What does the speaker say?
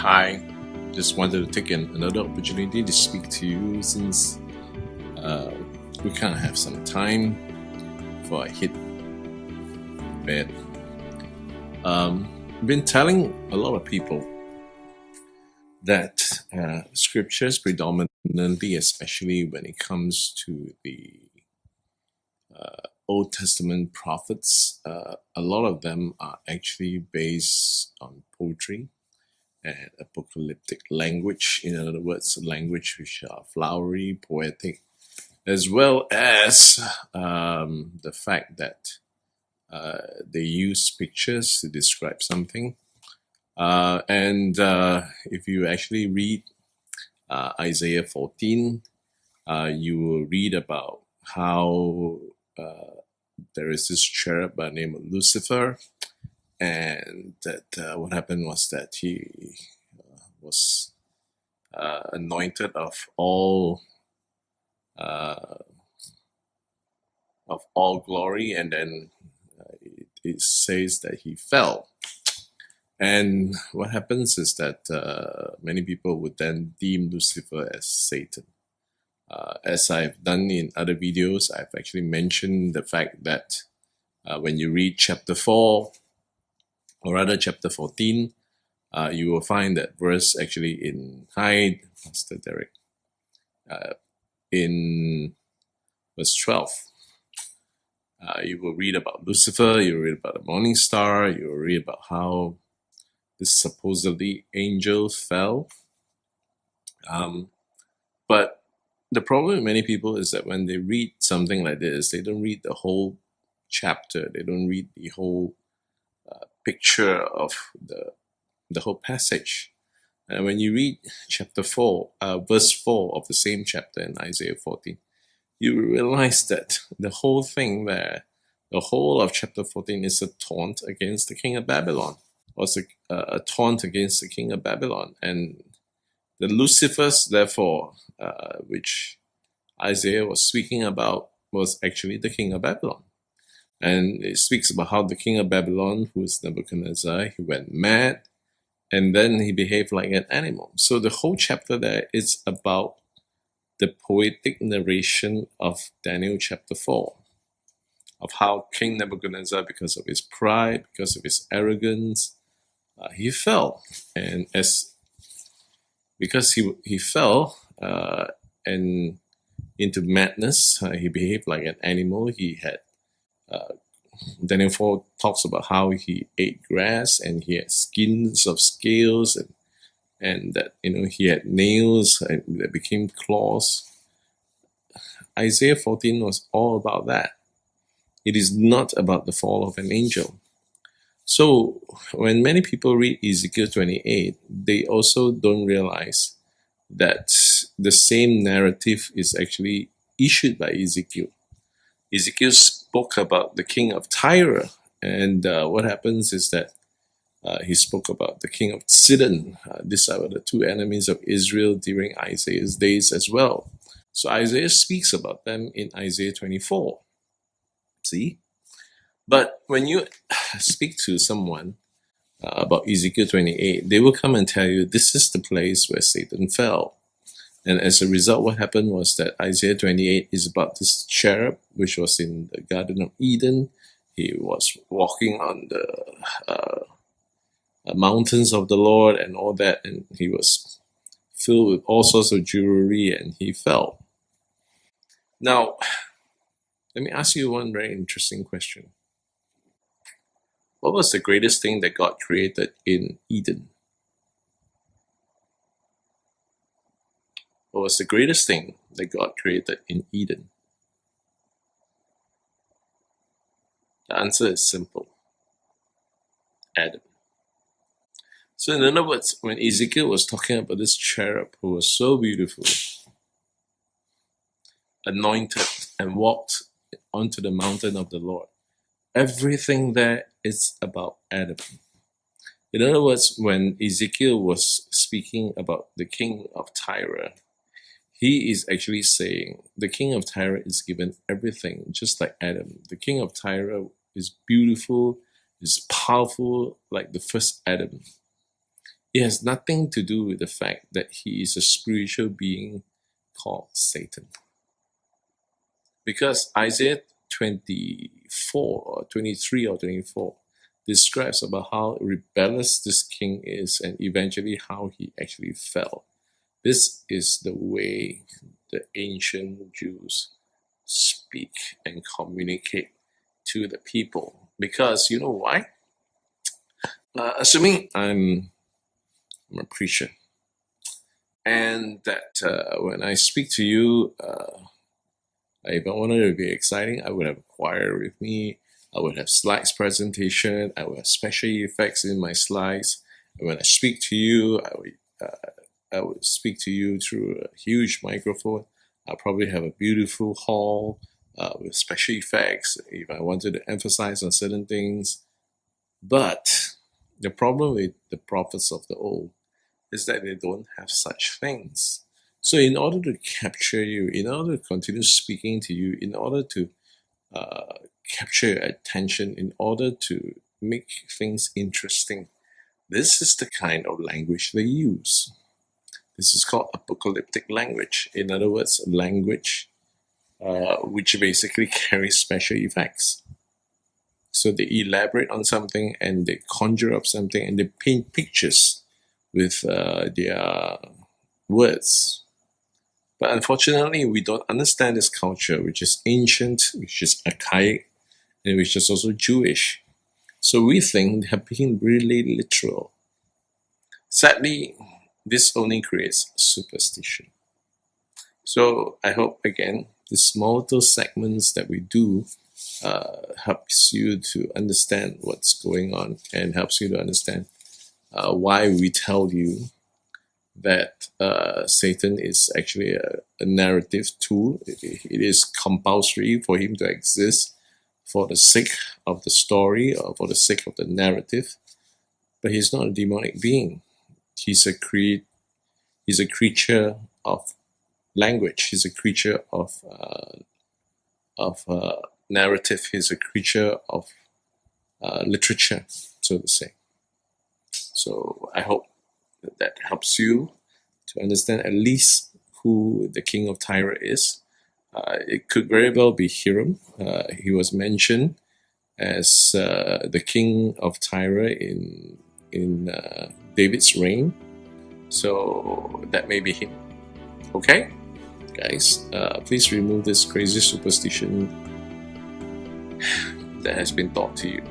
Hi, just wanted to take another opportunity to speak to you since we kind of have some time before I hit bed. I've been telling a lot of people that scriptures predominantly, especially when it comes to the Old Testament prophets, a lot of them are actually based on poetry and apocalyptic language. In other words, language which are flowery, poetic, as well as the fact that they use pictures to describe something. And if you actually read Isaiah 14, you will read about how there is this cherub by the name of Lucifer, and that what happened was that he was anointed of all glory, and then it says that he fell. And what happens is that many people would then deem Lucifer as Satan. As I've done in other videos, I've actually mentioned the fact that when you read chapter 4, or rather chapter 14, you will find that verse actually in Pastor Derek, in verse 12. You will read about Lucifer, you will read about the morning star, you will read about how this supposedly angel fell. But the problem with many people is that when they read something like this, they don't read the whole chapter, they don't read the whole picture of the whole passage. And when you read chapter 4, verse 4 of the same chapter in Isaiah 14, you realize that the whole thing there, the whole of chapter 14 is a taunt against the king of Babylon, or a taunt against the king of Babylon. And the Lucifers, therefore, which Isaiah was speaking about, was actually the king of Babylon. And it speaks about how the king of Babylon, who is Nebuchadnezzar, he went mad, and then he behaved like an animal. So the whole chapter there is about the poetic narration of Daniel chapter 4, of how King Nebuchadnezzar, because of his pride, because of his arrogance, he fell. And because he fell and into madness, he behaved like an animal. He had Daniel 4 talks about how he ate grass and he had skins of scales, and that he had nails that became claws. Isaiah 14 was all about that. It is not about the fall of an angel. So when many people read Ezekiel 28, they also don't realize that the same narrative is actually issued by Ezekiel. Ezekiel spoke about the king of Tyre, and what happens is that he spoke about the king of Sidon. These are the two enemies of Israel during Isaiah's days as well. So Isaiah speaks about them in Isaiah 24. See? But when you speak to someone about Ezekiel 28, they will come and tell you this is the place where Satan fell. And as a result, what happened was that Isaiah 28 is about this cherub, which was in the Garden of Eden. He was walking on the mountains of the Lord and all that, and he was filled with all sorts of jewelry, and he fell. Now, let me ask you one very interesting question. What was the greatest thing that God created in Eden? What was the greatest thing that God created in Eden? The answer is simple. Adam. So in other words, when Ezekiel was talking about this cherub who was so beautiful, anointed, and walked onto the mountain of the Lord, everything there is about Adam. In other words, when Ezekiel was speaking about the king of Tyre, he is actually saying the king of Tyre is given everything, just like Adam. The king of Tyre is beautiful, is powerful, like the first Adam. It has nothing to do with the fact that he is a spiritual being called Satan. Because Isaiah 24 or 23 or 24 describes about how rebellious this king is and eventually how he actually fell. This is the way the ancient Jews speak and communicate to the people. Because you know why? Assuming I'm a preacher, and that when I speak to you, if I wanted to be exciting, I would have a choir with me. I would have slides presentation. I would have special effects in my slides. And when I speak to you, I would speak to you through a huge microphone. I'll probably have a beautiful hall with special effects if I wanted to emphasize on certain things. But the problem with the prophets of the old is that they don't have such things. So in order to capture you, in order to continue speaking to you, in order to capture your attention, in order to make things interesting, this is the kind of language they use. This is called apocalyptic language. In other words, language which basically carries special effects. So they elaborate on something and they conjure up something and they paint pictures with their words. But unfortunately, we don't understand this culture, which is ancient, which is archaic, and which is also Jewish. So we think they're being really literal. Sadly, this only creates superstition. So I hope, again, the small little segments that we do helps you to understand what's going on and helps you to understand why we tell you that Satan is actually a narrative tool. It is compulsory for him to exist for the sake of the story or for the sake of the narrative. But he's not a demonic being. He's a creature of language. He's a creature of narrative. He's a creature of literature, so to say. So I hope that helps you to understand at least who the king of Tyre is. It could very well be Hiram. He was mentioned as the king of Tyre in David's reign. So that may be him. Okay? Guys, please remove this crazy superstition that has been taught to you.